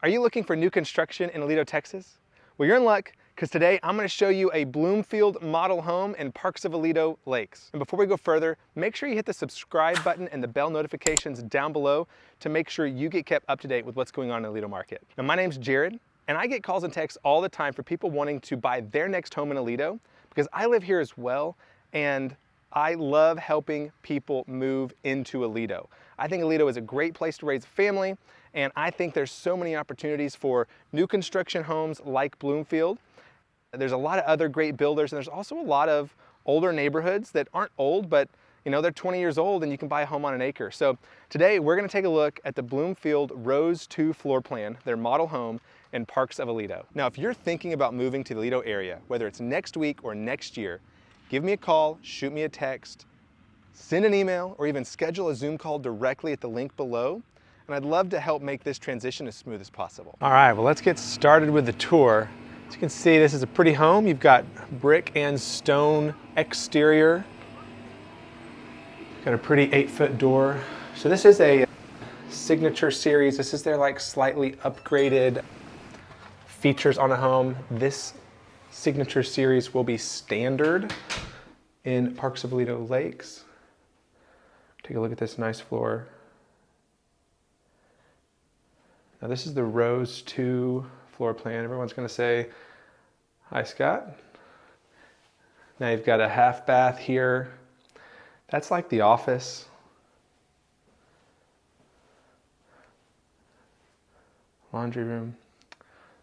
Are you looking for new construction in Aledo, Texas? Well, you're in luck, because today I'm going to show you a Bloomfield model home in Parks of Aledo Lakes. And before we go further, make sure you hit the subscribe button and the bell notifications down below to make sure you get kept up to date with what's going on in the Aledo market. Now, my name's Jared, and I get calls and texts all the time for people wanting to buy their next home in Aledo, because I live here as well, and I love helping people move into Aledo. I think Aledo is a great place to raise a family, and I think there's so many opportunities for new construction homes like Bloomfield. There's a lot of other great builders, and there's also a lot of older neighborhoods that aren't old, but they're 20 years old and you can buy a home on an acre. So today we're gonna take a look at the Bloomfield Rose 2 floor plan, their model home in Parks of Aledo. Now, if you're thinking about moving to the Aledo area, whether it's next week or next year, give me a call, shoot me a text, send an email, or even schedule a Zoom call directly at the link below. And I'd love to help make this transition as smooth as possible. All right, well, let's get started with the tour. As you can see, this is a pretty home. You've got brick and stone exterior. Got a pretty 8-foot door. So this is a signature series. This is their like slightly upgraded features on a home. This signature series will be standard in Parks of Aledo Lakes. Take a look at this nice floor. Now this is the Rose 2 floor plan. Everyone's gonna say, hi Scott. Now you've got a half bath here. That's like the office. Laundry room.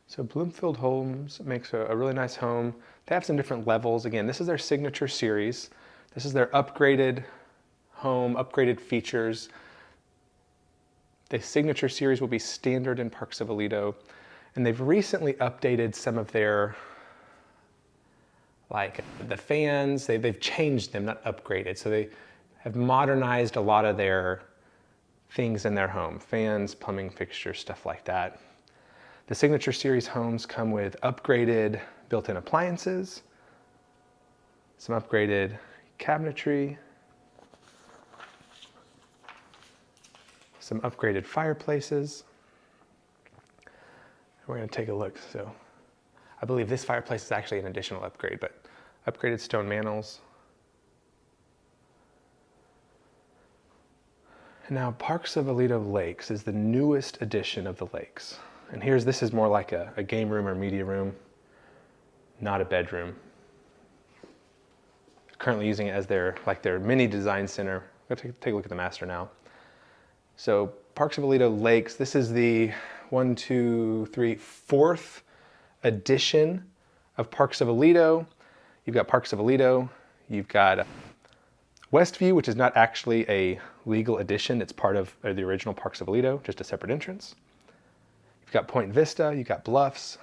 So Bloomfield Homes makes a really nice home. They have some different levels. Again, this is their signature series. This is their upgraded home, upgraded features. The signature series will be standard in Parks of Aledo, and they've recently updated some of their, like the fans, they've changed them, not upgraded. So they have modernized a lot of their things in their home, fans, plumbing fixtures, stuff like that. The signature series homes come with upgraded built-in appliances, some upgraded cabinetry, some upgraded fireplaces. We're gonna take a look. So I believe this fireplace is actually an additional upgrade, but upgraded stone mantles. And now Parks of Aledo Lakes is the newest addition of the lakes. And this is more like a game room or media room, not a bedroom. Currently using it as their mini design center. Let's take a look at the master now. So Parks of Aledo Lakes, this is the 4th edition of Parks of Aledo. You've got Parks of Aledo, you've got Westview, which is not actually a legal addition. It's part of the original Parks of Aledo, just a separate entrance. You've got Point Vista, you've got Bluffs,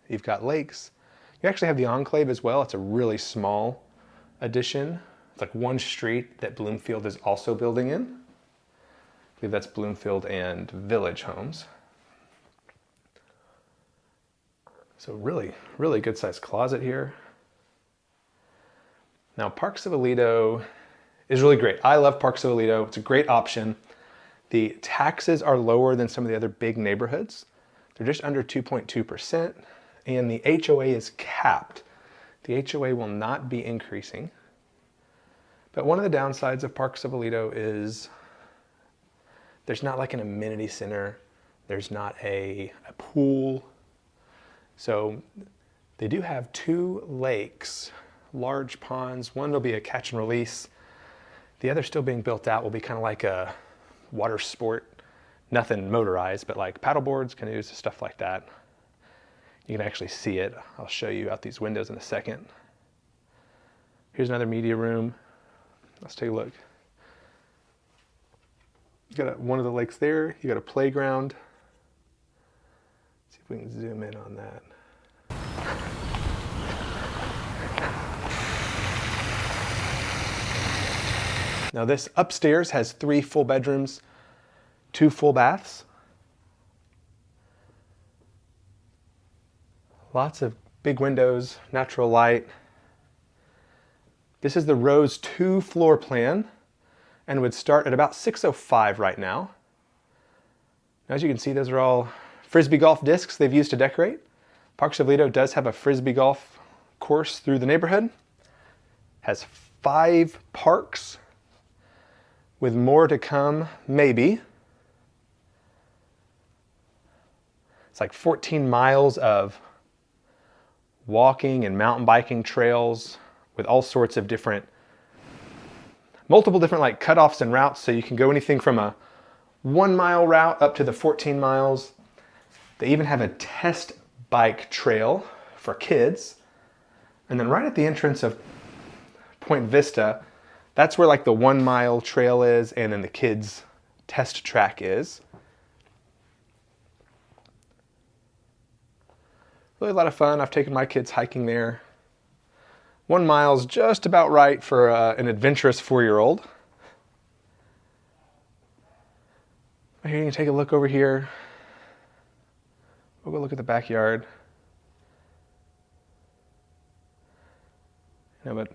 you've got Lakes. You actually have the Enclave as well. It's a really small addition. It's like one street that Bloomfield is also building in. I believe that's Bloomfield and Village Homes. So really, really good sized closet here. Now Parks of Aledo is really great. I love Parks of Aledo. It's a great option. The taxes are lower than some of the other big neighborhoods. They're just under 2.2%, and the HOA is capped. The HOA will not be increasing. But one of the downsides of Parks of Aledo is there's not like an amenity center. There's not a pool. So they do have 2 lakes, large ponds. One will be a catch and release. The other still being built out will be kind of like a water sport, nothing motorized, but like paddle boards, canoes, stuff like that. You can actually see it. I'll show you out these windows in a second. Here's another media room. Let's take a look. You got one of the lakes there. You got a playground. Let's see if we can zoom in on that. Now this upstairs has 3 full bedrooms, 2 full baths. Lots of big windows, natural light. This is the Rose 2 floor plan and would start at about 605 right now. As you can see, those are all frisbee golf discs they've used to decorate. Parks of Aledo does have a frisbee golf course through the neighborhood. Has 5 parks with more to come, maybe. It's like 14 miles of walking and mountain biking trails with all sorts of multiple different like cutoffs and routes, so you can go anything from a 1-mile route up to the 14 miles. They even have a test bike trail for kids. And then right at the entrance of Point Vista, that's where like the 1-mile trail is, and then the kids test track is. Really a lot of fun. I've taken my kids hiking there. 1 mile's just about right for an adventurous 4-year-old. Here you can take a look over here. We'll go look at the backyard. But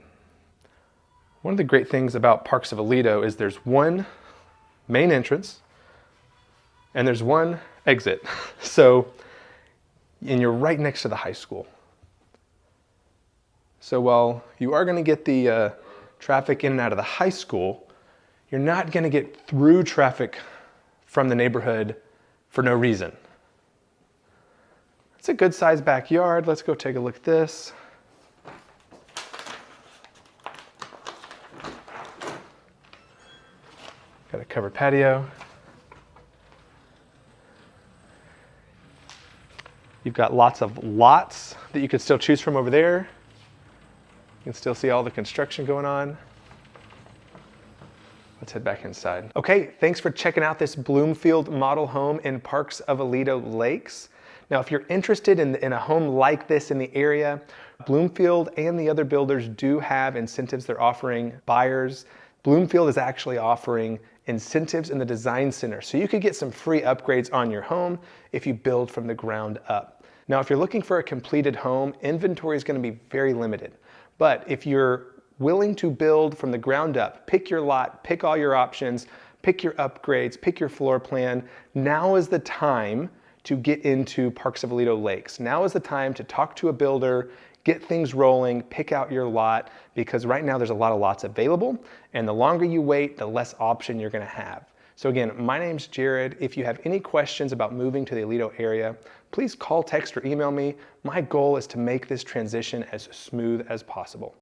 one of the great things about Parks of Aledo is there's one main entrance and there's one exit. And you're right next to the high school. So while you are going to get the traffic in and out of the high school, you're not going to get through traffic from the neighborhood for no reason. It's a good sized backyard. Let's go take a look at this. Got a covered patio. You've got lots of lots that you could still choose from over there. You can still see all the construction going on. Let's head back inside. Okay, thanks for checking out this Bloomfield model home in Parks of Aledo Lakes. Now, if you're interested in a home like this in the area, Bloomfield and the other builders do have incentives they're offering buyers. Bloomfield is actually offering incentives in the design center, so you could get some free upgrades on your home if you build from the ground up. Now, if you're looking for a completed home, inventory is going to be very limited. But if you're willing to build from the ground up, pick your lot, pick all your options, pick your upgrades, pick your floor plan, now is the time to get into Parks of Aledo Lakes. Now is the time to talk to a builder, get things rolling, pick out your lot, because right now there's a lot of lots available, and the longer you wait, the less option you're gonna have. So again, my name's Jared. If you have any questions about moving to the Aledo area, please call, text, or email me. My goal is to make this transition as smooth as possible.